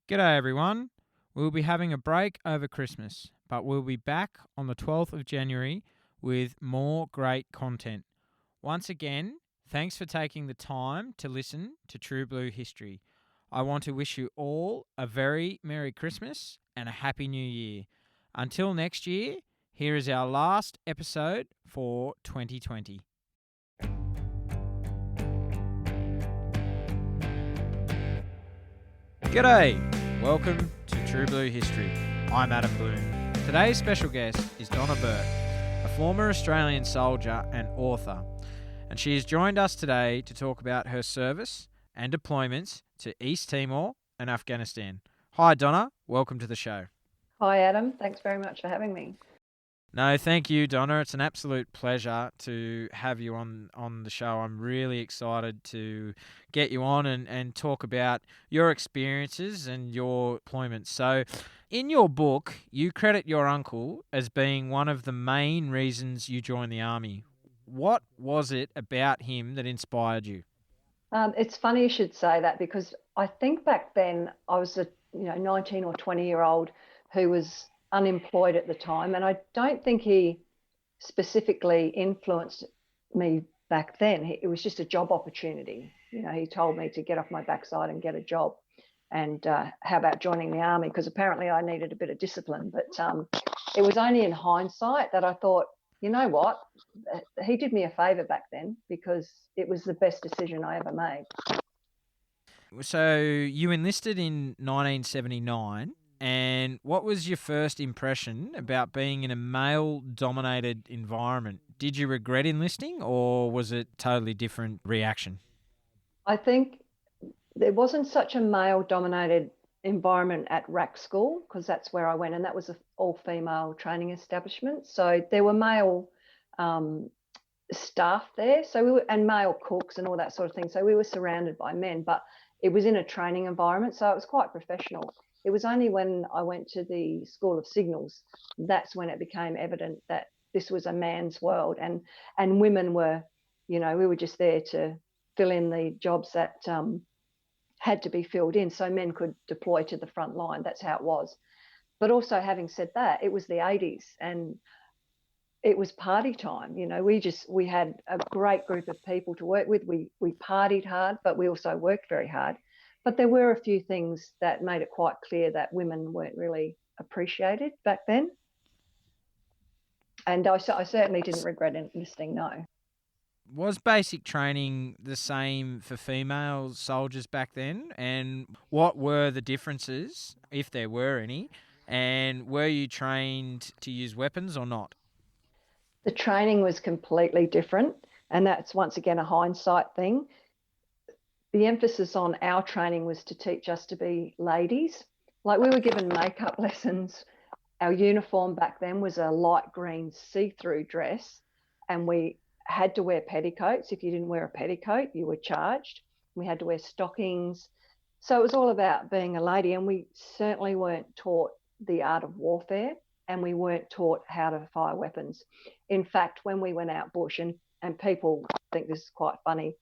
G'day everyone. We'll be having a break over Christmas, but we'll be back on the 12th of January with more great content. Once again, thanks for taking the time to listen to True Blue History. I want to wish you all a very Merry Christmas and a Happy New Year. Until next year, here is our last episode for 2020. G'day! Welcome to True Blue History. I'm Adam Bloom. Today's special guest is Donna Burke, a former Australian soldier and author, and she has joined us today to talk about her service and deployments to East Timor and Afghanistan. Hi Donna, welcome to the show. Hi, Adam. Thanks very much for having me. No, thank you, Donna. It's an absolute pleasure to have you on the show. I'm really excited to get you on and talk about your experiences and your deployments. So, in your book, you credit your uncle as being one of the main reasons you joined the army. What was it about him that inspired you? It's funny you should say that because I think back then I was a 19 or 20-year-old who was unemployed at the time, and I don't think he specifically influenced me back then. It was just a job opportunity. He told me to get off my backside and get a job, and how about joining the army? Because apparently I needed a bit of discipline. But it was only in hindsight that I thought, you know what, he did me a favour back then because it was the best decision I ever made. So, you enlisted in 1979. And what was your first impression about being in a male-dominated environment? Did you regret enlisting, or was it totally different reaction? I think there wasn't such a male-dominated environment at RAC school because that's where I went, and that was an all-female training establishment. So there were male staff there, and male cooks and all that sort of thing. So we were surrounded by men, but it was in a training environment, so it was quite professional. It was only when I went to the School of Signals that's when it became evident that this was a man's world, and women were, we were just there to fill in the jobs that had to be filled in so men could deploy to the front line. That's how it was. But also, having said that, it was the 80s and it was party time. We had a great group of people to work with. We partied hard, but we also worked very hard. But there were a few things that made it quite clear that women weren't really appreciated back then. And I certainly didn't regret enlisting, no. Was basic training the same for female soldiers back then? And what were the differences, if there were any? And were you trained to use weapons or not? The training was completely different. And that's, once again, a hindsight thing. The emphasis on our training was to teach us to be ladies. Like, we were given makeup lessons. Our uniform back then was a light green see-through dress, and we had to wear petticoats. If you didn't wear a petticoat, you were charged. We had to wear stockings. So it was all about being a lady, and we certainly weren't taught the art of warfare, and we weren't taught how to fire weapons. In fact, when we went out bush, and people think this is quite funny,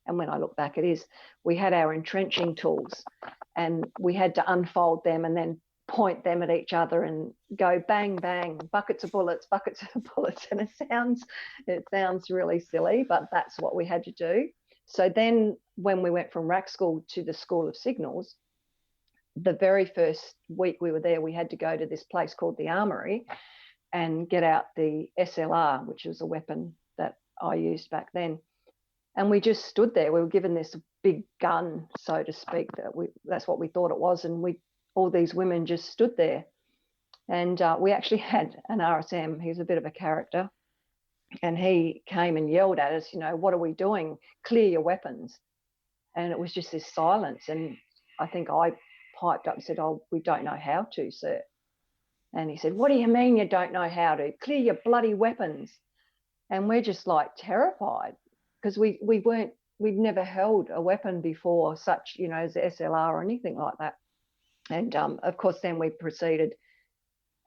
and when I look back it is, we had our entrenching tools and we had to unfold them and then point them at each other and go bang, bang, buckets of bullets. And it sounds really silly, but that's what we had to do. So then when we went from RAC school to the School of Signals, the very first week we were there, we had to go to this place called the Armory and get out the SLR, which was a weapon that I used back then. And we just stood there. We were given this big gun, so to speak. That's what we thought it was. And all these women just stood there. And we actually had an RSM. He's a bit of a character. And he came and yelled at us, what are we doing? Clear your weapons. And it was just this silence. And I think I piped up and said, oh, we don't know how to, sir. And he said, what do you mean you don't know how to? Clear your bloody weapons. And we're just like terrified because we'd never held a weapon before, such, as the SLR or anything like that. And of course, then we proceeded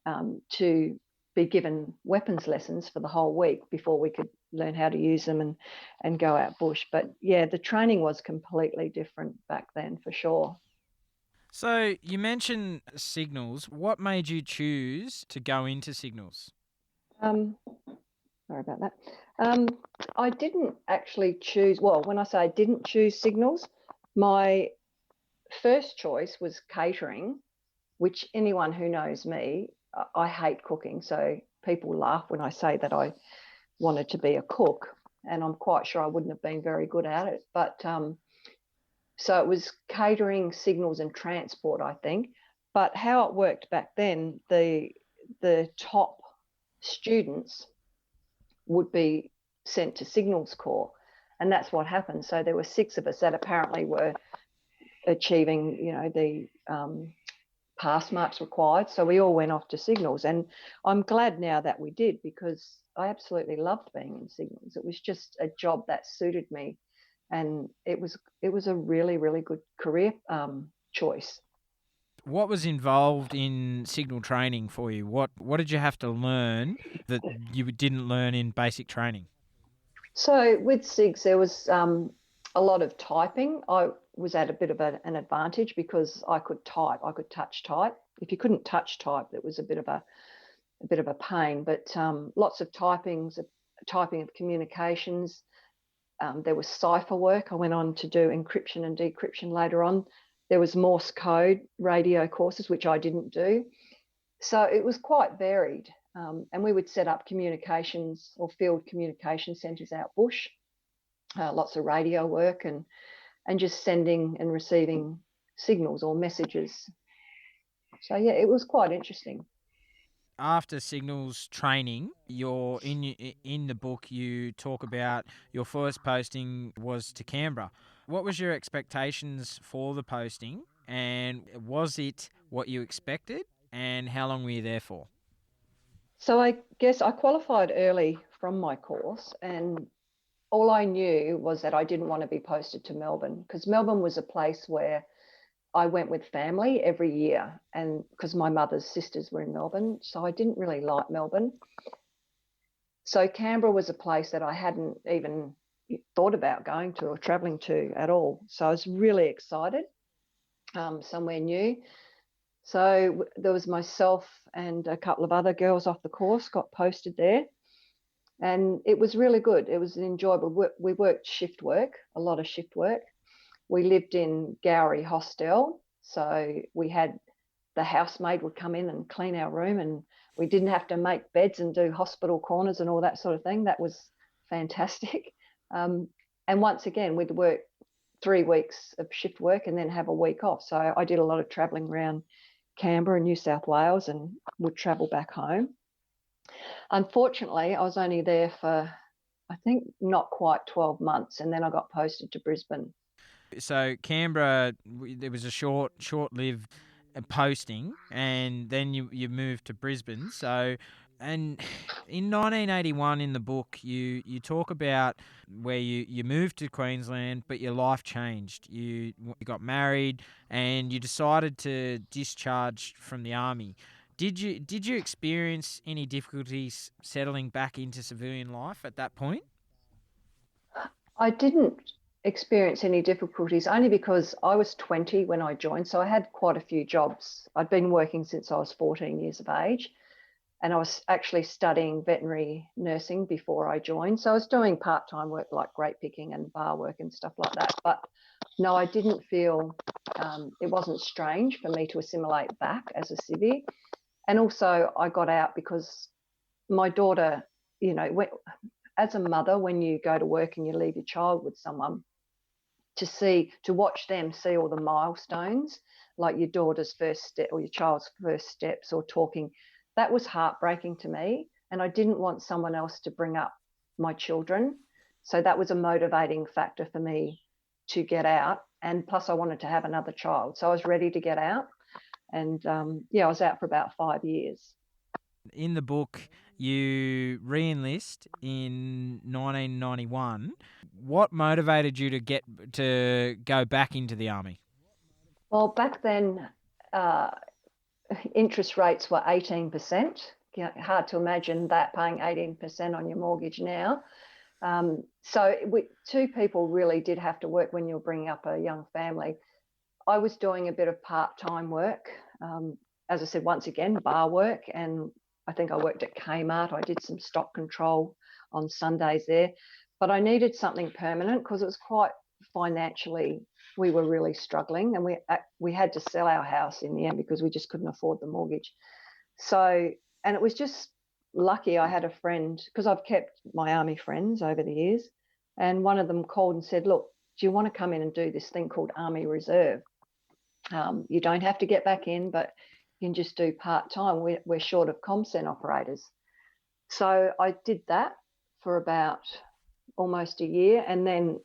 to be given weapons lessons for the whole week before we could learn how to use them and go out bush. But yeah, the training was completely different back then, for sure. So you mentioned signals. What made you choose to go into signals? Um, Sorry about that. Um, I didn't actually choose, well, when I say I didn't choose signals, my first choice was catering, which anyone who knows me, I hate cooking. So people laugh when I say that I wanted to be a cook, and I'm quite sure I wouldn't have been very good at it. But so it was catering, signals, and transport, I think. But how it worked back then, the top students would be sent to signals corps, and that's what happened. So there were 6 of us that apparently were achieving, the pass marks required. So we all went off to signals, and I'm glad now that we did, because I absolutely loved being in signals. It was just a job that suited me, and it was a really, really good career choice. What was involved in signal training for you? What did you have to learn that you didn't learn in basic training? So with SIGs, there was a lot of typing. I was at a bit of an advantage because I could type. I could touch type. If you couldn't touch type, it was a bit of a pain. But lots of typing of communications. There was cipher work. I went on to do encryption and decryption later on. There was Morse code radio courses, which I didn't do. So it was quite varied. And we would set up communications or field communication centres out bush, lots of radio work, and just sending and receiving signals or messages. So yeah, it was quite interesting. After signals training, in the book you talk about your first posting was to Canberra. What was your expectations for the posting, and was it what you expected? And how long were you there for? So I guess I qualified early from my course, and all I knew was that I didn't want to be posted to Melbourne, because Melbourne was a place where I went with family every year, and because my mother's sisters were in Melbourne, so I didn't really like Melbourne. So Canberra was a place that I hadn't even thought about going to or travelling to at all. So I was really excited, somewhere new. So there was myself and a couple of other girls off the course got posted there, and it was really good. It was enjoyable. We worked shift work, a lot of shift work. We lived in Gowrie Hostel, so we had the housemaid would come in and clean our room, and we didn't have to make beds and do hospital corners and all that sort of thing. That was fantastic. And once again, we'd work 3 weeks of shift work and then have a week off. So I did a lot of travelling around Canberra and New South Wales and would travel back home. Unfortunately, I was only there for, I think, not quite 12 months, and then I got posted to Brisbane. So Canberra, there was a short-lived posting, and then you moved to Brisbane. So, and in 1981 in the book, you talk about where you moved to Queensland, but your life changed. You got married, and you decided to discharge from the army. Did you experience any difficulties settling back into civilian life at that point? I didn't experience any difficulties only because I was 20 when I joined, so I had quite a few jobs. I'd been working since I was 14 years of age, and I was actually studying veterinary nursing before I joined. So I was doing part-time work like grape picking and bar work and stuff like that. But no, I didn't feel it wasn't strange for me to assimilate back as a civvy. And also I got out because my daughter, as a mother, when you go to work and you leave your child with someone, to watch them see all the milestones, like your daughter's first step or your child's first steps or talking, that was heartbreaking to me. And I didn't want someone else to bring up my children. So that was a motivating factor for me to get out. And plus, I wanted to have another child. So I was ready to get out. And I was out for about 5 years. In the book, you re-enlist in 1991. What motivated you to go back into the army? Well, back then, uh, interest rates were 18%. Hard to imagine that, paying 18% on your mortgage now. So two people really did have to work when you're bringing up a young family. I was doing a bit of part-time work. As I said, once again, bar work. And I think I worked at Kmart. I did some stock control on Sundays there. But I needed something permanent because it was quite financially, we were really struggling. And we had to sell our house in the end because we just couldn't afford the mortgage. So, and it was just lucky I had a friend, because I've kept my army friends over the years. And one of them called and said, look, do you want to come in and do this thing called Army Reserve? You don't have to get back in, but you can just do part-time. We're short of ComCen operators. So I did that for about almost a year. And then,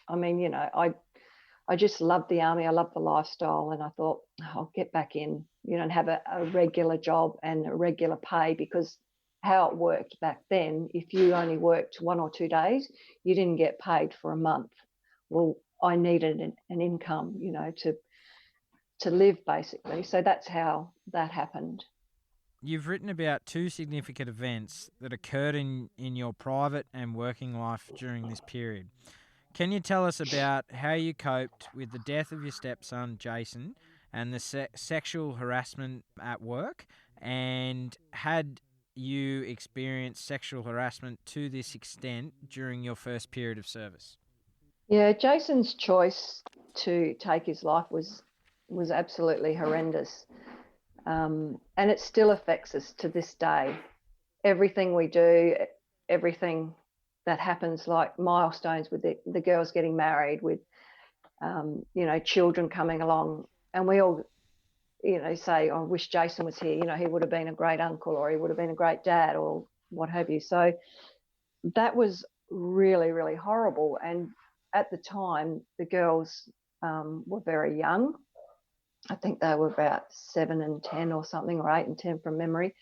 I mean, you know, I just loved the army. I loved the lifestyle. And I thought, I'll get back in, you know, and have a regular job and a regular pay, because how it worked back then, if you only worked 1 or 2 days, you didn't get paid for a month. Well, I needed an income, you know, to live, basically. So that's how that happened. You've written about 2 significant events that occurred in your private and working life during this period. Can you tell us about how you coped with the death of your stepson, Jason, and the sexual harassment at work? And had you experienced sexual harassment to this extent during your first period of service? Yeah, Jason's choice to take his life was absolutely horrendous. And it still affects us to this day. Everything we do, everything that happens, like milestones with the girls getting married, with you know, children coming along, and we all, you know, say, oh, I wish Jason was here. You know, he would have been a great uncle, or he would have been a great dad, or what have you. So that was really, really horrible. And at the time, the girls were very young. I think they were about 7 and 10 or something, or 8 and 10 from memory,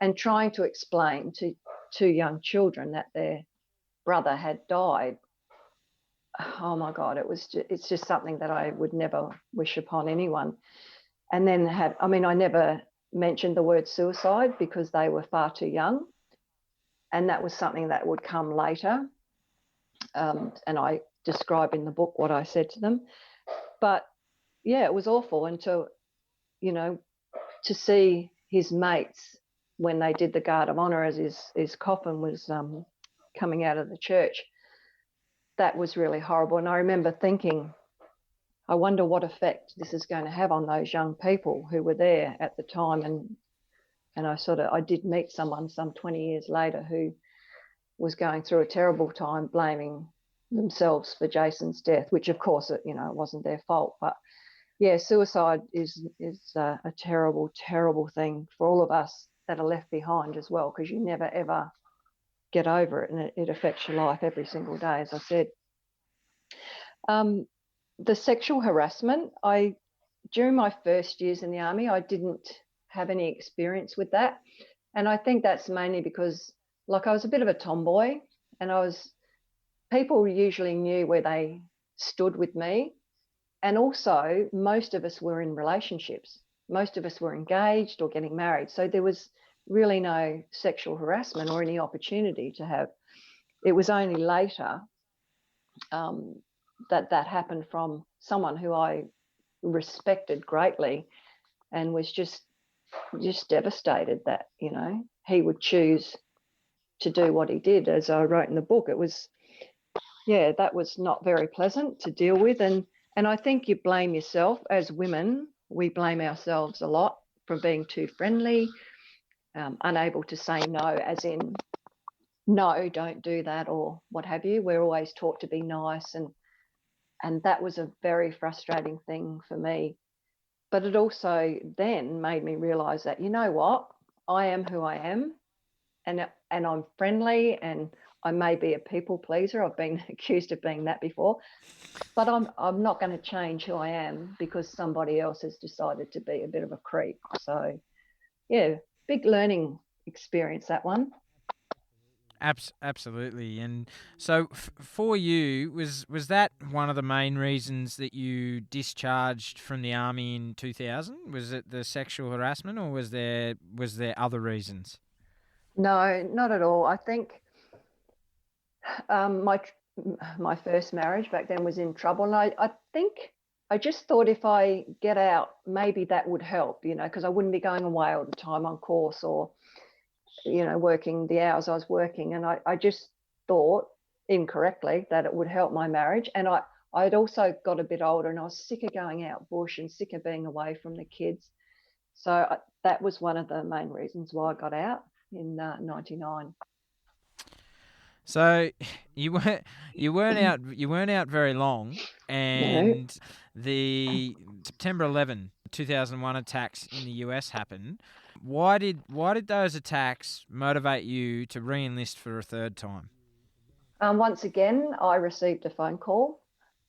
and trying to explain to 2 young children that their brother had died. Oh my God, it's just something that I would never wish upon anyone. And then I never mentioned the word suicide because they were far too young. And that was something that would come later. And I describe in the book what I said to them. But yeah, it was awful. And you know, to see his mates when they did the Guard of Honour as his coffin was coming out of the church, that was really horrible. And I remember thinking, I wonder what effect this is going to have on those young people who were there at the time. And I did meet someone some 20 years later who was going through a terrible time, blaming themselves for Jason's death, which of course, it wasn't their fault. But yeah, suicide is a terrible, terrible thing for all of us that are left behind as well, because you never, ever get over it, and it affects your life every single day, as I said. The sexual harassment, during my first years in the Army, I didn't have any experience with that. And I think that's mainly because, like, I was a bit of a tomboy, and people usually knew where they stood with me. And also, most of us were in relationships. Most of us were engaged or getting married. So there was really no sexual harassment or any opportunity to have. It was only later that happened from someone who I respected greatly, and was just devastated that, he would choose to do what he did. As I wrote in the book, that was not very pleasant to deal with. And I think you blame yourself. As women, we blame ourselves a lot for being too friendly, unable to say no, as in, no, don't do that, or what have you. We're always taught to be nice, and that was a very frustrating thing for me. But it also then made me realise that, you know what, I am who I am, and I'm friendly, and I may be a people pleaser. I've been accused of being that before, but I'm not going to change who I am because somebody else has decided to be a bit of a creep. So, yeah, big learning experience, that one. Absolutely. And so for you, was that one of the main reasons that you discharged from the Army in 2000? Was it the sexual harassment, or was there other reasons? No, not at all. I think my first marriage back then was in trouble, and I think I just thought if I get out, maybe that would help, because I wouldn't be going away all the time on course or, working the hours I was working. And I just thought incorrectly that it would help my marriage. And I'd also got a bit older and I was sick of going out bush and sick of being away from the kids. So that was one of the main reasons why I got out in 99. So you weren't out very long, and the September 11, 2001 attacks in the US happened. Why did those attacks motivate you to re-enlist for a third time? Once again, I received a phone call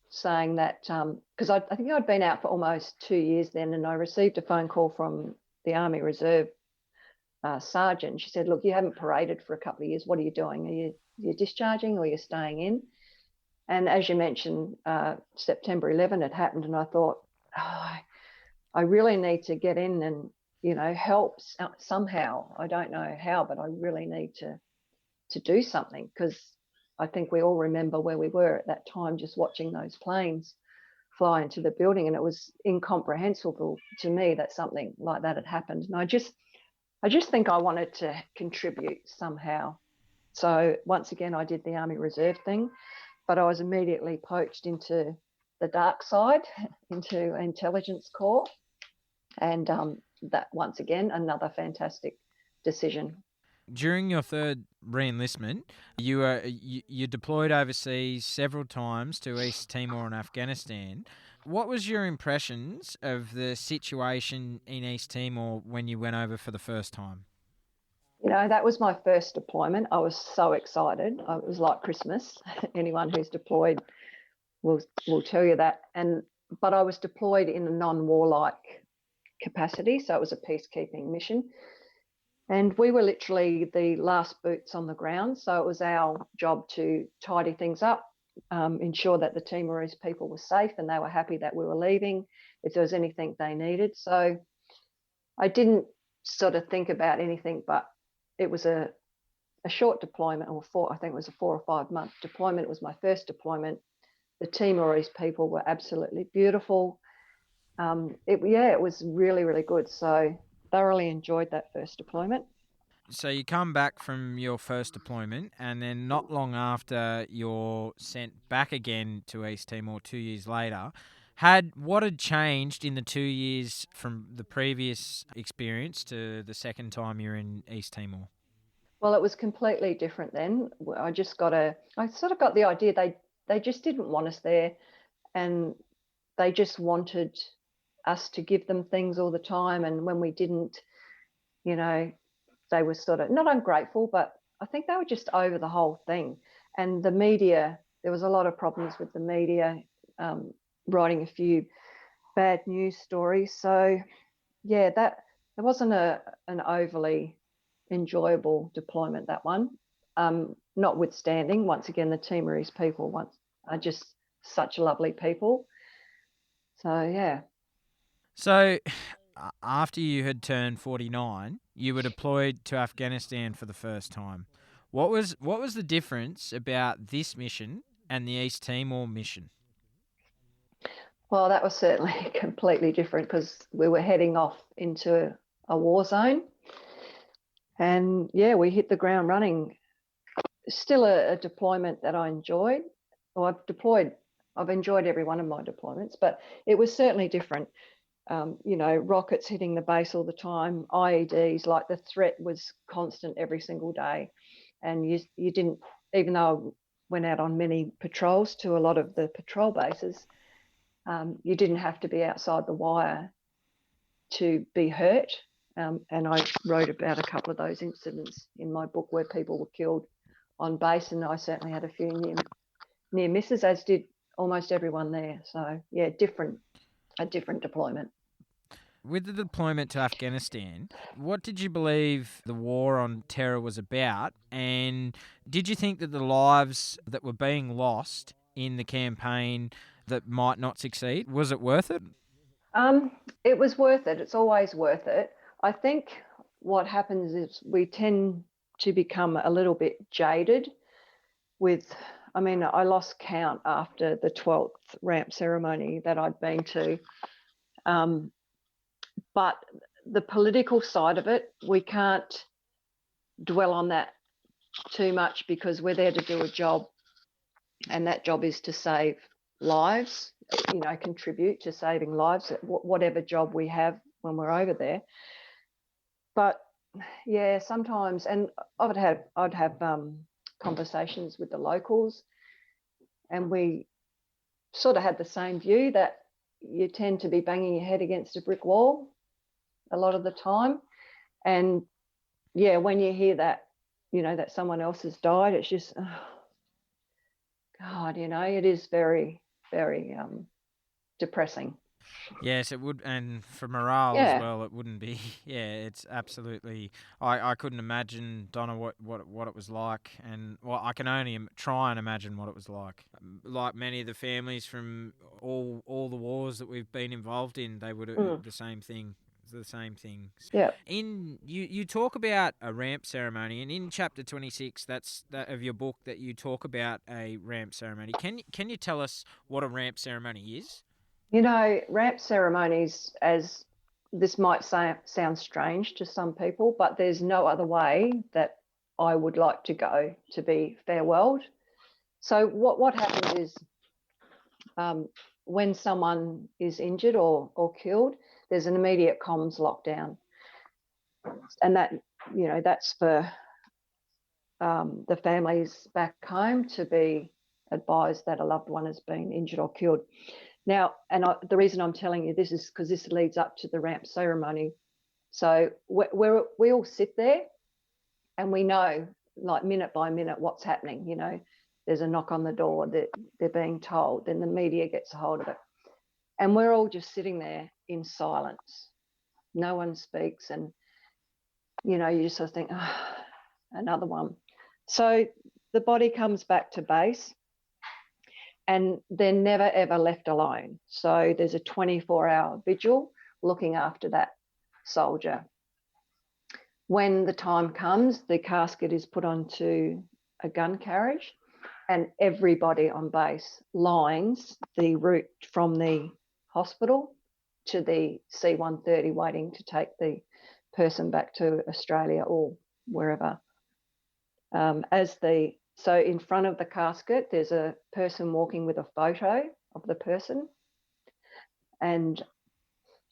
saying that, because I think I'd been out for almost 2 years then, and I received a phone call from the Army Reserve sergeant. She said, "Look, you haven't paraded for a couple of years. What are you doing? Are you discharging or you're staying in?" And as you mentioned, September 11 had happened, and I thought, I really need to get in and help somehow. I don't know how, but I really need to do something, because I think we all remember where we were at that time, just watching those planes fly into the building, and it was incomprehensible to me that something like that had happened. And I just think I wanted to contribute somehow. So once again, I did the Army Reserve thing, but I was immediately poached into the dark side, into Intelligence Corps, and that once again another fantastic decision. During your third re-enlistment, you deployed overseas several times to East Timor and Afghanistan. What was your impressions of the situation in East Timor when you went over for the first time? That was my first deployment. I was so excited. It was like Christmas. Anyone who's deployed will tell you that. But I was deployed in a non-warlike capacity, so it was a peacekeeping mission. And we were literally the last boots on the ground. So it was our job to tidy things up, ensure that the Timorese people were safe and they were happy that we were leaving, if there was anything they needed. So I didn't sort of think about anything, but it was a short deployment, I think it was a 4 or 5 month deployment. It was my first deployment. The Timorese people were absolutely beautiful. It was really, really good. So thoroughly enjoyed that first deployment. So you come back from your first deployment, and then not long after you're sent back again to East Timor 2 years later. What had changed in the 2 years from the previous experience to the second time you're in East Timor? Well, it was completely different then. I sort of got the idea they just didn't want us there, and they just wanted us to give them things all the time. And when we didn't, they were sort of not ungrateful, but I think they were just over the whole thing. And the media, there was a lot of problems with the media, writing a few bad news stories. So yeah, that wasn't an overly enjoyable deployment, that one. Notwithstanding, once again, the Timorese people are just such lovely people. So yeah. So after you had turned 49, you were deployed to Afghanistan for the first time. What was the difference about this mission and the East Timor mission? Well, that was certainly completely different, because we were heading off into a war zone. And yeah, we hit the ground running. Still a deployment that I enjoyed. Well, I've enjoyed every one of my deployments, but it was certainly different. Rockets hitting the base all the time, IEDs, like the threat was constant every single day. And you didn't, even though I went out on many patrols to a lot of the patrol bases, you didn't have to be outside the wire to be hurt. And I wrote about a couple of those incidents in my book where people were killed on base, and I certainly had a few near misses, as did almost everyone there. So yeah, a different deployment. With the deployment to Afghanistan, what did you believe the war on terror was about? And did you think that the lives that were being lost in the campaign that might not succeed, was it worth it? It was worth it. It's always worth it. I think what happens is we tend to become a little bit jaded with I mean, I lost count after the 12th ramp ceremony that I'd been to. But the political side of it, we can't dwell on that too much because we're there to do a job, and that job is to save lives, contribute to saving lives at whatever job we have when we're over there. But yeah, sometimes, and I'd have conversations with the locals, and we sort of had the same view that you tend to be banging your head against a brick wall a lot of the time. And yeah, when you hear that, that someone else has died, it's just, oh, God, it is very, very depressing. Yes, it would, and for morale as well, it wouldn't be. Yeah, it's absolutely. I couldn't imagine, Donna, what it was like, and well, I can only try and imagine what it was like. Like many of the families from all the wars that we've been involved in, they would have the same thing. The same things. Yeah. You talk about a ramp ceremony, and in chapter 26, that of your book, that you talk about a ramp ceremony. Can you tell us what a ramp ceremony is? Ramp ceremonies, as this might sound strange to some people, but there's no other way that I would like to go to be farewelled. So what happens is when someone is injured or killed, there's an immediate comms lockdown. And that's for the families back home to be advised that a loved one has been injured or killed. Now, the reason I'm telling you this is because this leads up to the ramp ceremony. So we all sit there and we know, like, minute by minute what's happening. There's a knock on the door that they're being told, then the media gets a hold of it. And we're all just sitting there in silence. No one speaks. And, you just sort of think, oh, another one. So the body comes back to base. And they're never, ever left alone. So there's a 24-hour vigil looking after that soldier. When the time comes, the casket is put onto a gun carriage, and everybody on base lines the route from the hospital to the C-130 waiting to take the person back to Australia or wherever. So in front of the casket, there's a person walking with a photo of the person, and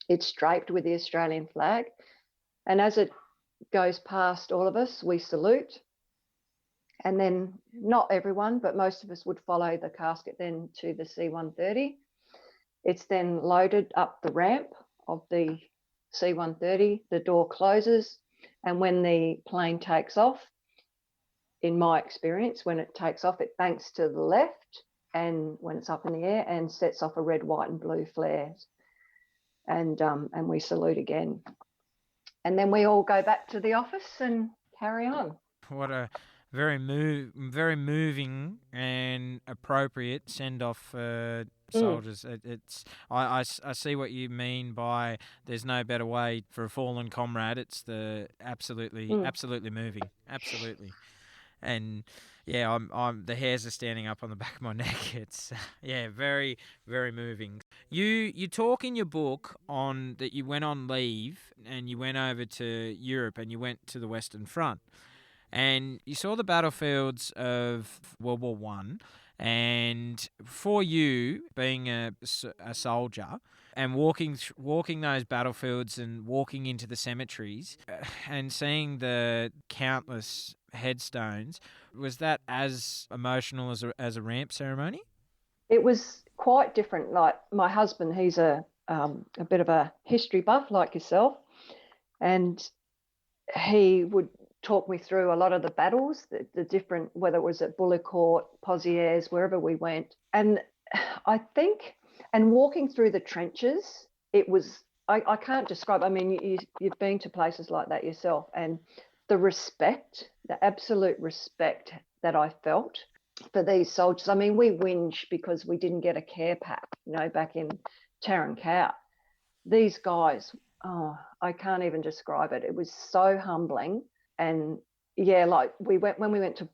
it's draped with the Australian flag. And as it goes past all of us, we salute. And then not everyone, but most of us would follow the casket then to the C-130. It's then loaded up the ramp of the C-130, the door closes, and when the plane takes off, in my experience, when it takes off, it banks to the left, and when it's up in the air, and sets off a red, white, and blue flares. And we salute again. And then we all go back to the office and carry on. What a very moving and appropriate send-off for soldiers. I see what you mean by there's no better way for a fallen comrade. It's the absolutely moving. Absolutely. And yeah, I'm the hairs are standing up on the back of my neck. It's very, very moving. You talk in your book on that you went on leave and you went over to Europe and you went to the Western Front, and you saw the battlefields of World War One. And for you, being a soldier and walking those battlefields and walking into the cemeteries and seeing the countless headstones, was that as emotional as a ramp ceremony? It was quite different. Like my husband, he's a bit of a history buff like yourself, and he would talk me through a lot of the battles, the different, whether it was at Bullecourt, Pozieres, wherever we went. And I think, and walking through the trenches, it was, I can't describe, I mean, you've been to places like that yourself, and the respect, the absolute respect that I felt for these soldiers. I mean, we whinge because we didn't get a care pack, back in Taran Kowt. These guys, I can't even describe it. It was so humbling. And yeah, like when we went to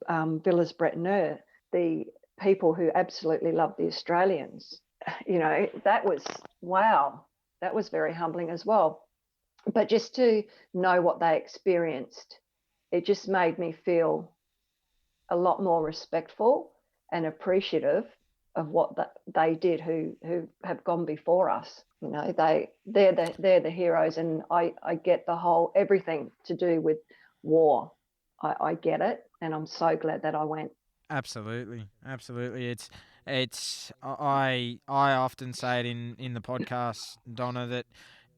Villers-Bretonneux, the people who absolutely love the Australians. That was, wow, that was very humbling as well. But just to know what they experienced, it just made me feel a lot more respectful and appreciative of what they did who have gone before us. They're the heroes, and I get the whole everything to do with war. I get it, and I'm so glad that I went. Absolutely, absolutely. It's I often say it in the podcast, Donna, that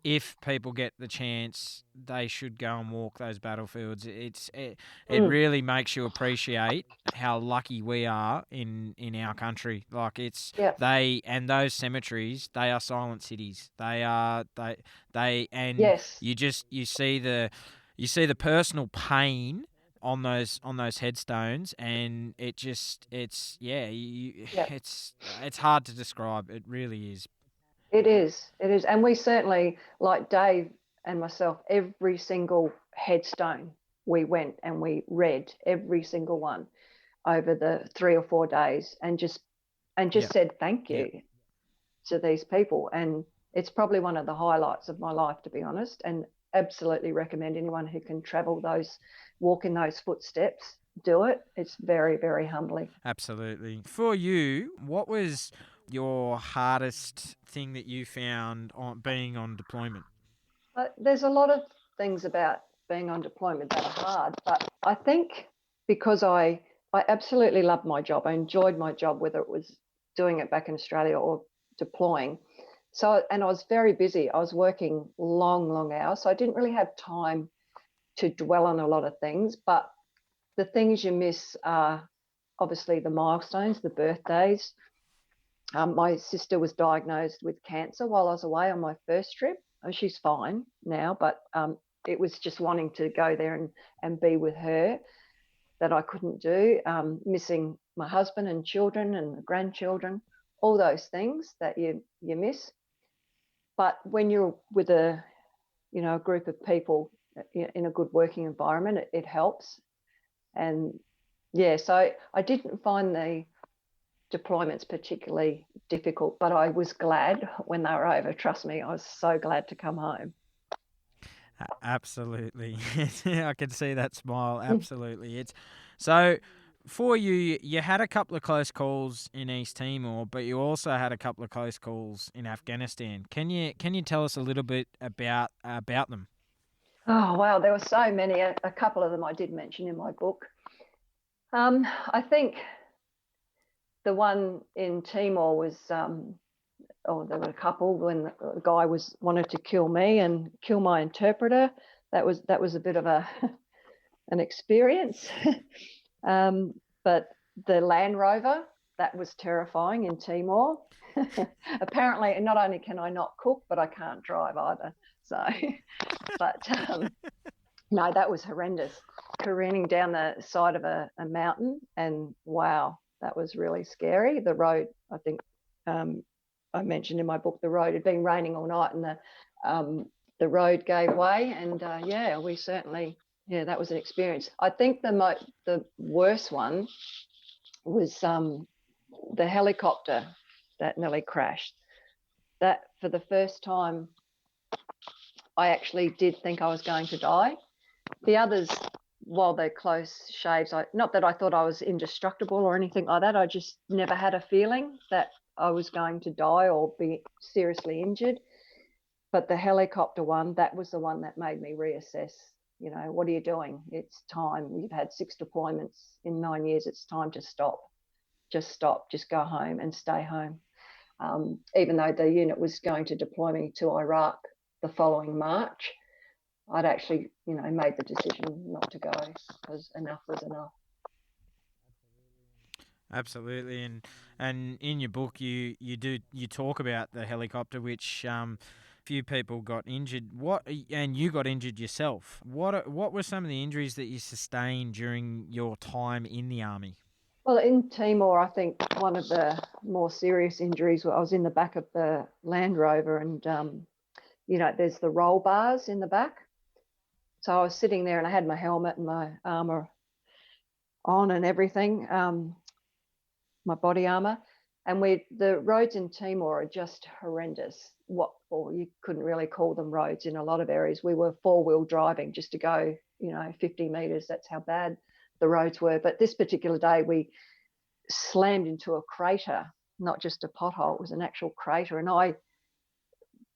if people get the chance, they should go and walk those battlefields. It really makes you appreciate how lucky we are in our country. Like Yeah. and those cemeteries, they are silent cities. They and Yes. you see the personal pain on those headstones, and it's Yeah. it's hard to describe. It really is. It is. It is. And we certainly, like Dave and myself, every single headstone we went and we read every single one over the 3 or 4 days, and just Yeah, said thank yeah, you to these people. And it's probably one of the highlights of my life, to be honest. And absolutely recommend anyone who can walk in those footsteps, do it. It's very, very humbling. absolutely. For you, what was your hardest thing that you found on being on deployment? There's a lot of things about being on deployment that are hard, but I think because I absolutely loved my job. I enjoyed my job, whether it was doing it back in Australia or deploying. So, and I was very busy. I was working long, long hours, so I didn't really have time to dwell on a lot of things. But the things you miss are obviously the milestones, the birthdays. My sister was diagnosed with cancer while I was away on my first trip. She's fine now, but it was just wanting to go there and be with her that I couldn't do. Missing my husband and children and grandchildren, all those things that you miss. But when you're with a group of people in a good working environment, it helps. And yeah, so I didn't find the deployments particularly difficult, but I was glad when they were over. Trust me, I was so glad to come home. Absolutely. I can see that smile. Absolutely. It's so for you. You had a couple of close calls in East Timor, but you also had a couple of close calls in Afghanistan. Can you tell us a little bit about them? Oh wow, there were so many. A couple of them I did mention in my book. I think the one in Timor was, there were a couple when the guy wanted to kill me and kill my interpreter. That was a bit of an experience. But the Land Rover, that was terrifying in Timor. Apparently, not only can I not cook, but I can't drive either. So, but no, that was horrendous. Careening down the side of a mountain, and wow, that was really scary. The road, I think, I mentioned in my book, the road had been raining all night, and the road gave way, and we certainly, that was an experience. I think the worst one was the helicopter that nearly crashed. That, for the first time, I actually did think I was going to die. The others, while they're close shaves, not that I thought I was indestructible or anything like that. I just never had a feeling that I was going to die or be seriously injured. But the helicopter one, that was the one that made me reassess. What are you doing? It's time. You've had 6 deployments in 9 years. It's time to stop. Just stop. Just go home and stay home. Even though the unit was going to deploy me to Iraq the following March, I'd actually, made the decision not to go because enough was enough. Absolutely, and in your book you talk about the helicopter, which few people got injured. And you got injured yourself. What were some of the injuries that you sustained during your time in the army? Well, in Timor, I think one of the more serious injuries was I was in the back of the Land Rover, and there's the roll bars in the back. So I was sitting there and I had my helmet and my armor on and everything. my body armor. And the roads in Timor are just horrendous. Or you couldn't really call them roads in a lot of areas. We were 4-wheel driving just to go, 50 meters. That's how bad the roads were. But this particular day, we slammed into a crater, not just a pothole. It was an actual crater. And I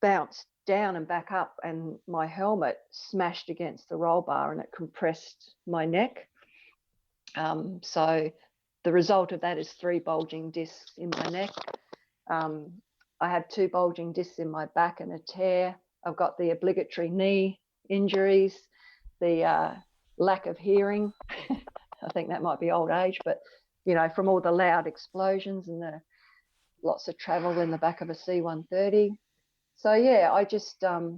bounced down and back up, and my helmet smashed against the roll bar and it compressed my neck. So the result of that is 3 bulging discs in my neck. I have 2 bulging discs in my back and a tear. I've got the obligatory knee injuries, the lack of hearing. I think that might be old age, but, from all the loud explosions and the lots of travel in the back of a C-130. So, yeah, I just have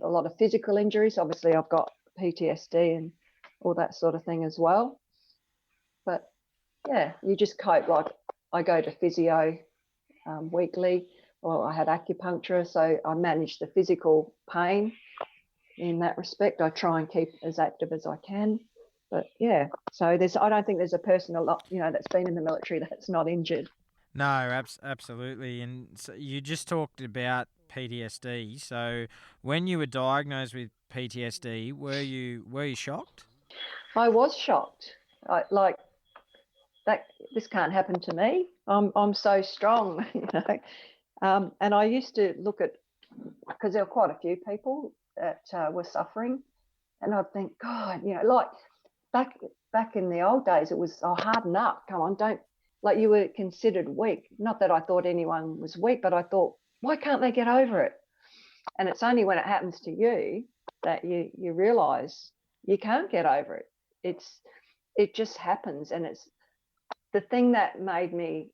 a lot of physical injuries. Obviously, I've got PTSD and all that sort of thing as well. But, yeah, you just cope. Like, I go to physio weekly, or I had acupuncture, so I manage the physical pain in that respect. I try and keep as active as I can. But, yeah, so I don't think there's a person that's been in the military that's not injured. No, absolutely. And so you just talked about PTSD. So when you were diagnosed with PTSD, were you shocked? I was shocked. This can't happen to me. I'm so strong, And I used to look at, because there were quite a few people that were suffering, and I'd think, God, like back in the old days, it was, harden up, come on, don't, like, you were considered weak. Not that I thought anyone was weak, but I thought, why can't they get over it? And it's only when it happens to you that you realise you can't get over it. It just happens, and it's the thing that made me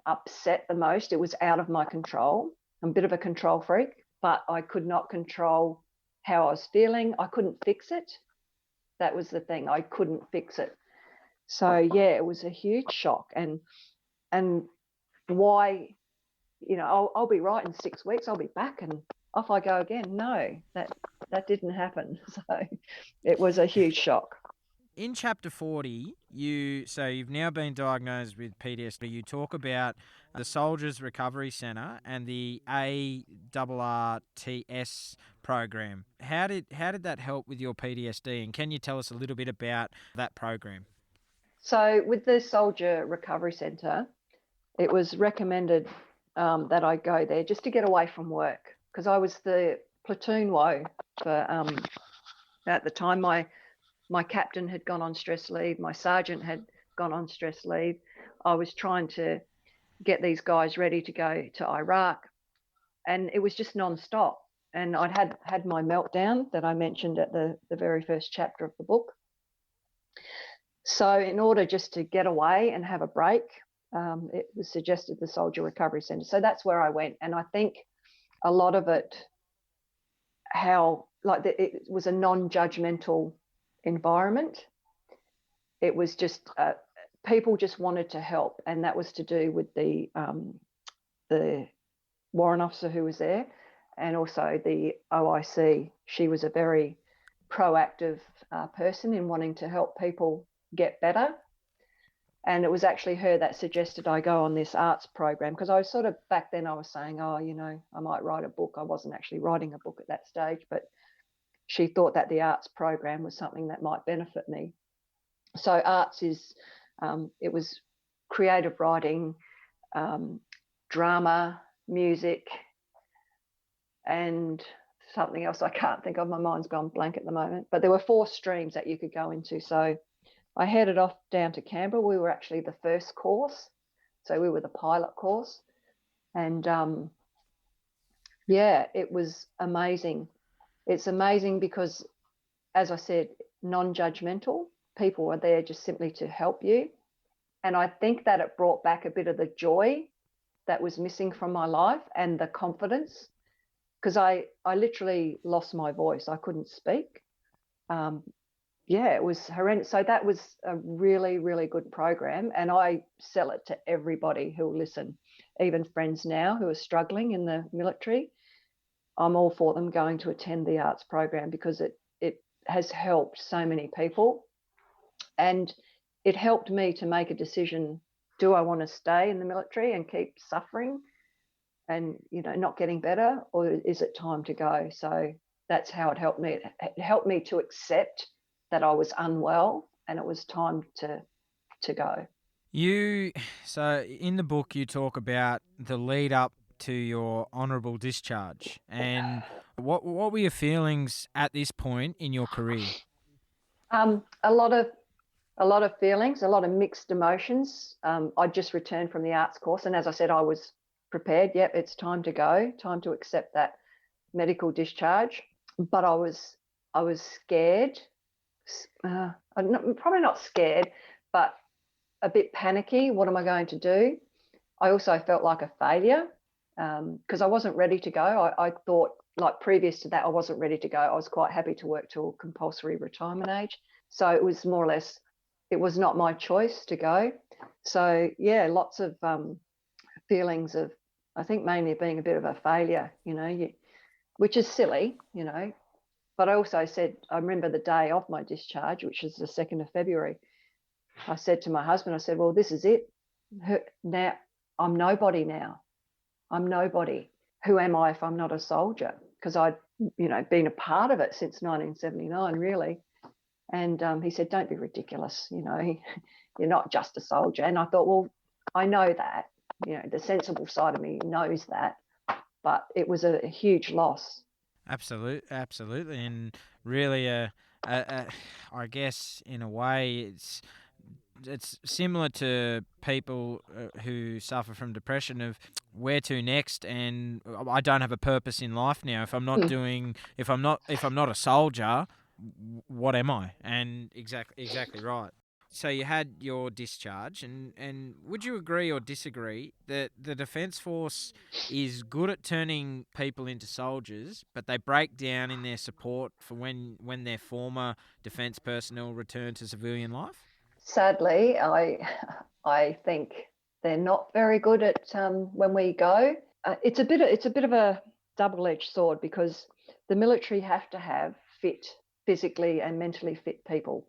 upset the most. It was out of my control. I'm a bit of a control freak, but I could not control how I was feeling. I couldn't fix it. That was the thing. I couldn't fix it. So, yeah, it was a huge shock. And why, I'll be right in 6 weeks. I'll be back and off I go again. No, that didn't happen. So it was a huge shock. In chapter 40, you've now been diagnosed with PTSD. You talk about the Soldiers Recovery Centre and the ARRTS program. How did that help with your PTSD? And can you tell us a little bit about that program? So with the Soldier Recovery Centre, it was recommended that I go there just to get away from work, because I was the platoon woe for at the time. My captain had gone on stress leave. My sergeant had gone on stress leave. I was trying to get these guys ready to go to Iraq, and it was just non-stop. And I'd had my meltdown that I mentioned at the very first chapter of the book. So in order just to get away and have a break, it was suggested the Soldier Recovery Centre. So that's where I went. And I think a lot of it, it was a non-judgmental environment. It was just people just wanted to help, and that was to do with the warrant officer who was there, and also the OIC. She was a very proactive person in wanting to help people get better. And it was actually her that suggested I go on this arts program, because I was sort of, back then I was saying, I might write a book. I wasn't actually writing a book at that stage, but she thought that the arts program was something that might benefit me. So arts is, it was creative writing, drama, music, and something else I can't think of. My mind's gone blank at the moment. But there were 4 streams that you could go into. So I headed off down to Canberra. We were actually the first course. So we were the pilot course. And it was amazing. It's amazing because, as I said, non-judgmental. People were there just simply to help you. And I think that it brought back a bit of the joy that was missing from my life, and the confidence, because I literally lost my voice. I couldn't speak. It was horrendous. So that was a really, really good program, and I sell it to everybody who will listen, even friends now who are struggling in the military. I'm all for them going to attend the arts program, because it has helped so many people. And it helped me to make a decision. Do I want to stay in the military and keep suffering and, not getting better, or is it time to go? So that's how it helped me. It helped me to accept that I was unwell and it was time to go. So in the book, you talk about the lead up to your honourable discharge, and what were your feelings at this point in your career? A lot of feelings, a lot of mixed emotions. I just returned from the arts course, and as I said, I was prepared. Yep, it's time to go, time to accept that medical discharge. But I was scared. Probably not scared, but a bit panicky. What am I going to do? I also felt like a failure because I wasn't ready to go. I thought, like previous to that, I wasn't ready to go. I was quite happy to work till compulsory retirement age. So it was more or less, it was not my choice to go. So yeah, lots of feelings of, I think mainly being a bit of a failure, which is silly, But I also said, I remember the day of my discharge, which was the 2nd of February. I said to my husband, I said, well, this is it. Now I'm nobody now. I'm nobody. Who am I if I'm not a soldier? Because I'd, been a part of it since 1979, really. And he said, don't be ridiculous. You're not just a soldier. And I thought, well, I know that. The sensible side of me knows that. But it was a huge loss. Absolutely, and really, I guess in a way, it's similar to people who suffer from depression of where to next, and I don't have a purpose in life now. If I'm not if I'm not a soldier, what am I? And exactly right. So you had your discharge, and would you agree or disagree that the Defence Force is good at turning people into soldiers, but they break down in their support for when their former defence personnel return to civilian life? Sadly, I think they're not very good at when we go. It's a bit of a double-edged sword because the military have to have fit, physically and mentally fit people.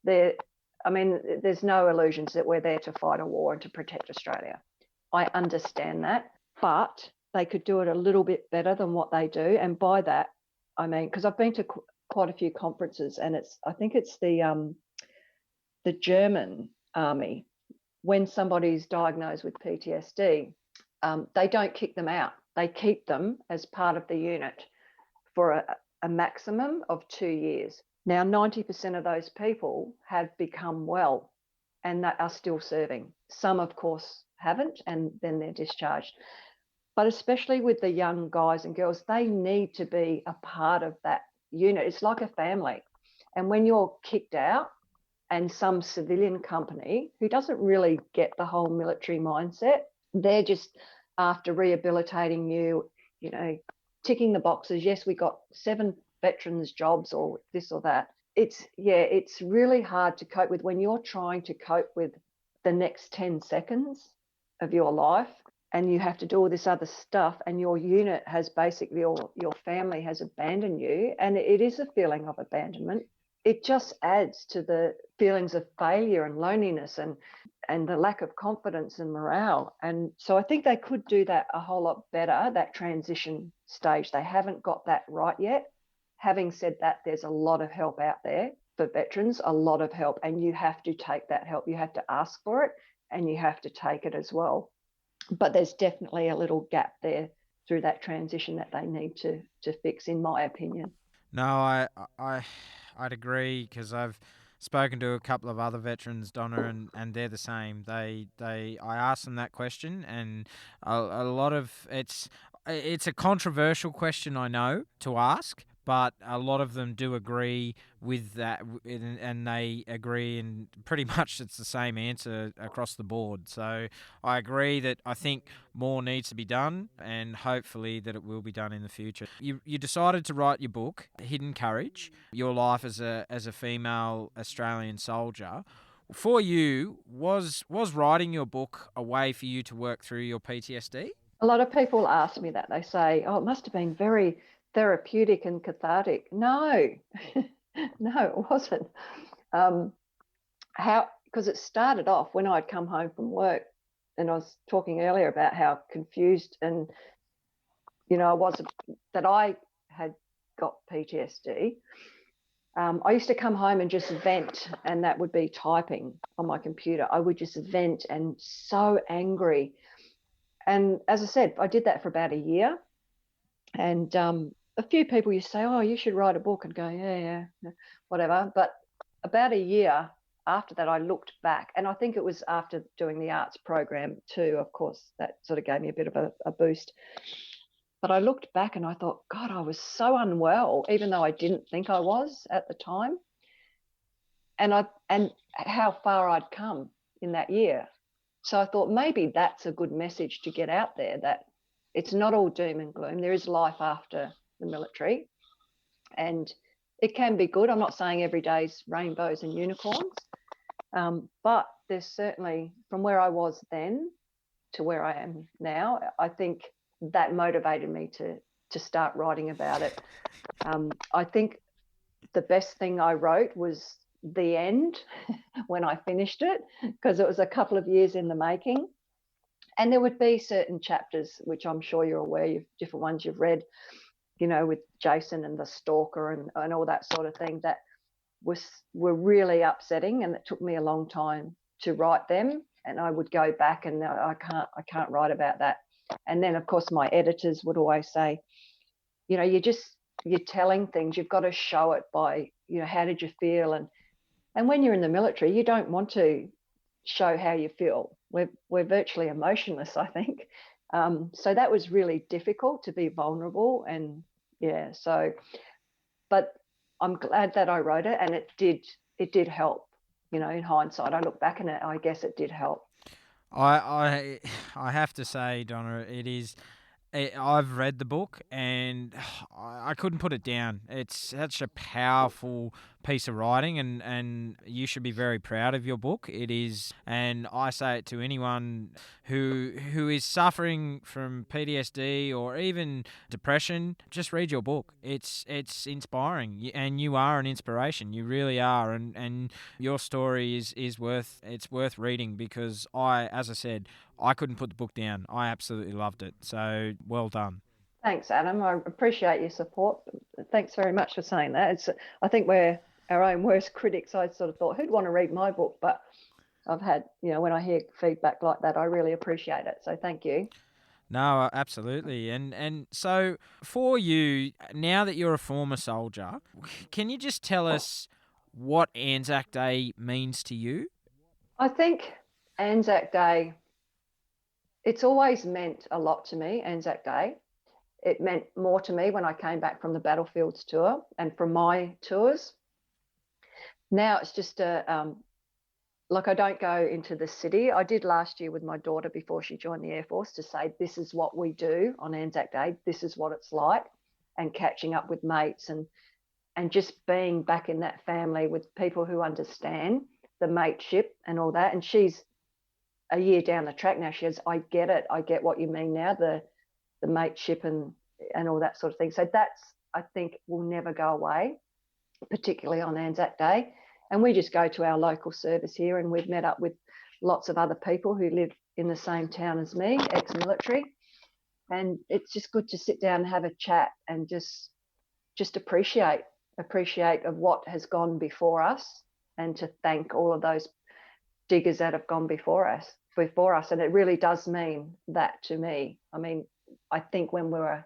There's no illusions that we're there to fight a war and to protect Australia. I understand that, but they could do it a little bit better than what they do. And by that, I mean, because I've been to quite a few conferences, and I think it's the German army. When somebody's diagnosed with PTSD, they don't kick them out. They keep them as part of the unit for a maximum of 2 years. Now, 90% of those people have become well and that are still serving. Some, of course, haven't, and then they're discharged. But especially with the young guys and girls, they need to be a part of that unit. It's like a family. And when you're kicked out, and some civilian company who doesn't really get the whole military mindset, they're just after rehabilitating you, ticking the boxes. Yes, we got 7 veterans jobs or this or that. It's really hard to cope with when you're trying to cope with the next 10 seconds of your life and you have to do all this other stuff and your unit has basically, your family has abandoned you, and it is a feeling of abandonment. It just adds to the feelings of failure and loneliness and the lack of confidence and morale. And so I think they could do that a whole lot better, that transition stage. They haven't got that right yet. Having said that, there's a lot of help out there for veterans, a lot of help, and you have to take that help. You have to ask for it and you have to take it as well. But there's definitely a little gap there through that transition that they need to fix, in my opinion. No, I'd agree because I've spoken to a couple of other veterans, Donna, and they're the same. I asked them that question, and a lot of it's a controversial question, I know, to ask, but a lot of them do agree with that, and they agree, and pretty much it's the same answer across the board. So I agree that I think more needs to be done, and hopefully that it will be done in the future. You decided to write your book, Hidden Courage: Your Life as a Female Australian Soldier. For you, was writing your book a way for you to work through your PTSD? A lot of people ask me that. They say, oh, it must have been very therapeutic and cathartic. No, no, it wasn't. because it started off when I'd come home from work, and I was talking earlier about how confused and, I was, that I had got PTSD. I used to come home and just vent, and that would be typing on my computer. I would just vent and so angry. And as I said, I did that for about a year. And a few people used to say, oh, you should write a book, and go, yeah, whatever. But about a year after that, I looked back, and I think it was after doing the arts program too, of course, that sort of gave me a bit of a boost. But I looked back and I thought, God, I was so unwell, even though I didn't think I was at the time. And how far I'd come in that year. So I thought maybe that's a good message to get out there, that it's not all doom and gloom. There is life after the military, and it can be good. I'm not saying every day's rainbows and unicorns, but there's certainly, from where I was then to where I am now, I think that motivated me to start writing about it. I think the best thing I wrote was the end when I finished it, because it was a couple of years in the making. And there would be certain chapters, which I'm sure you're aware, different ones you've read, with Jason and the stalker and all that sort of thing, that were really upsetting, and it took me a long time to write them. And I would go back and I can't write about that. And then, of course, my editors would always say, you're telling things, you've got to show it by, how did you feel? And when you're in the military, you don't want to show how you feel. We're virtually emotionless, I think. So that was really difficult, to be vulnerable. And but I'm glad that I wrote it, and it did help. In hindsight, I look back and I guess it did help. I have to say, Donna, I've read the book and I couldn't put it down. It's such a powerful piece of writing, and you should be very proud of your book. It is, and I say it to anyone who is suffering from PTSD or even depression, just read your book. It's inspiring, and you are an inspiration. You really are, and your story is worth reading, because as I said, I couldn't put the book down. I absolutely loved it. So well done. Thanks, Adam. I appreciate your support. Thanks very much for saying that. I think we're our own worst critics. I sort of thought, who'd want to read my book? But I've had, when I hear feedback like that, I really appreciate it. So thank you. No, absolutely. And so for you, now that you're a former soldier, can you just tell us what Anzac Day means to you? I think Anzac Day, it's always meant a lot to me, Anzac Day. It meant more to me when I came back from the Battlefields tour and from my tours. Now it's just like, I don't go into the city. I did last year with my daughter before she joined the Air Force, to say, this is what we do on Anzac Day. This is what it's like, and catching up with mates and just being back in that family with people who understand the mateship and all that. And she's a year down the track now. She says, I get it. I get what you mean now, the mateship and all that sort of thing. So that's, I think, will never go away, particularly on Anzac Day. And we just go to our local service here, and we've met up with lots of other people who live in the same town as me, ex-military. And it's just good to sit down and have a chat and just appreciate of what has gone before us, and to thank all of those diggers that have gone before us. And it really does mean that to me. I mean, I think when I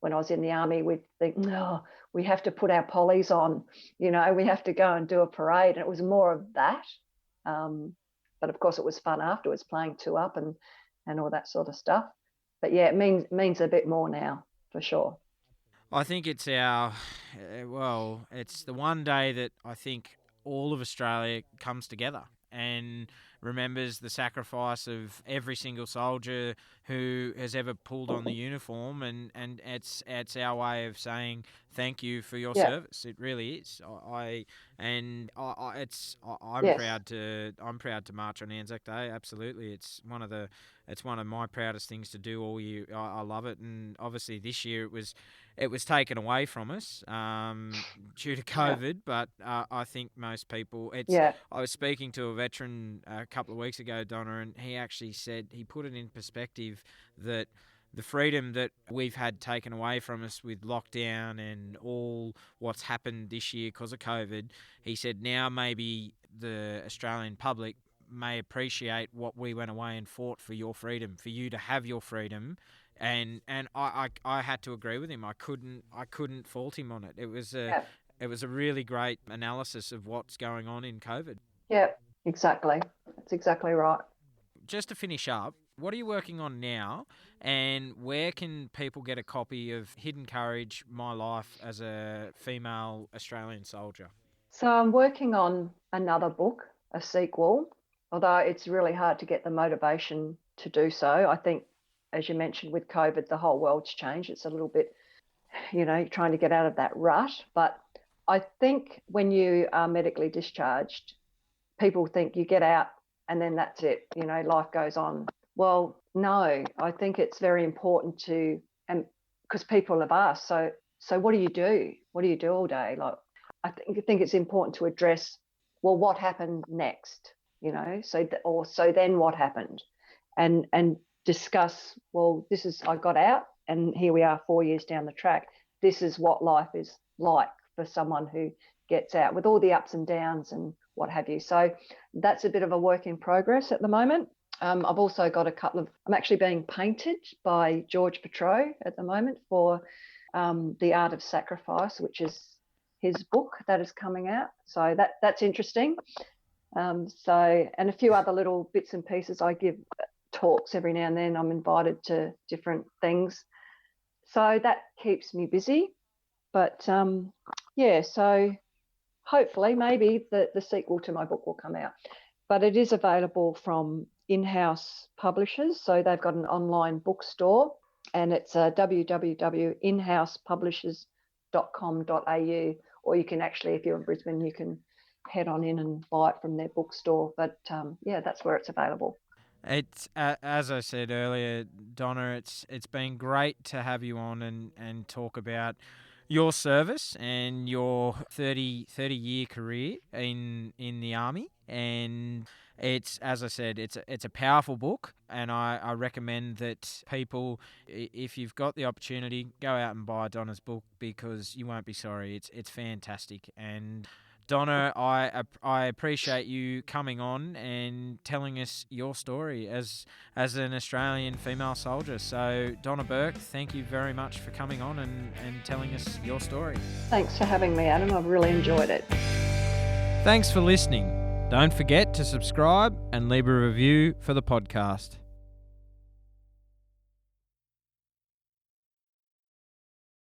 was in the army, we'd think, no, we have to put our pollies on, we have to go and do a parade. And it was more of that. But of course, it was fun afterwards, playing two up and all that sort of stuff. But yeah, it means a bit more now, for sure. I think it's it's the one day that I think all of Australia comes together and remembers the sacrifice of every single soldier who has ever pulled on the uniform, and it's our way of saying thank you for your service. It really is. I'm proud to march on Anzac Day. Absolutely, it's one of my proudest things to do all year. I love it, and obviously this year it was taken away from us due to COVID, but I think most people, Yeah. I was speaking to a veteran a couple of weeks ago, Donna, and he actually said, he put it in perspective that the freedom that we've had taken away from us with lockdown and all what's happened this year because of COVID, he said now maybe the Australian public may appreciate what we went away and fought for your freedom, for you to have your freedom. And I had to agree with him. I couldn't fault him on it. It was a really great analysis of what's going on in COVID. Yeah, exactly. That's exactly right. Just to finish up, what are you working on now, and where can people get a copy of Hidden Courage, My Life as a Female Australian Soldier? So I'm working on another book, a sequel, although it's really hard to get the motivation to do so. I think, as you mentioned, with COVID, the whole world's changed. It's a little bit, trying to get out of that rut. But I think when you are medically discharged, people think you get out and then that's it, life goes on. Well, no, I think it's very important to, and because people have asked, so what do you do? What do you do all day? Like, I think it's important to address, well, what happened next? So then what happened? And discuss, well, I got out and here we are 4 years down the track. This is what life is like for someone who gets out, with all the ups and downs and what have you. So that's a bit of a work in progress at the moment. I've also got I'm actually being painted by George Petro at the moment for The Art of Sacrifice, which is his book that is coming out. So that's interesting. And a few other little bits and pieces. I give talks every now and then. I'm invited to different things. So that keeps me busy. But so hopefully maybe the sequel to my book will come out. But it is available from in-house publishers. So they've got an online bookstore, and it's www.inhousepublishers.com.au, or you can actually, if you're in Brisbane, you can head on in and buy it from their bookstore. But that's where it's available. It's as I said earlier, Donna, it's been great to have you on and talk about your service and your 30-year career in the Army. And it's, as I said, it's a powerful book, and I recommend that people, if you've got the opportunity, go out and buy Donna's book, because you won't be sorry. It's fantastic. And Donna, I appreciate you coming on and telling us your story as an Australian female soldier. So, Donna Burke, thank you very much for coming on and telling us your story. Thanks for having me, Adam. I've really enjoyed it. Thanks for listening. Don't forget to subscribe and leave a review for the podcast.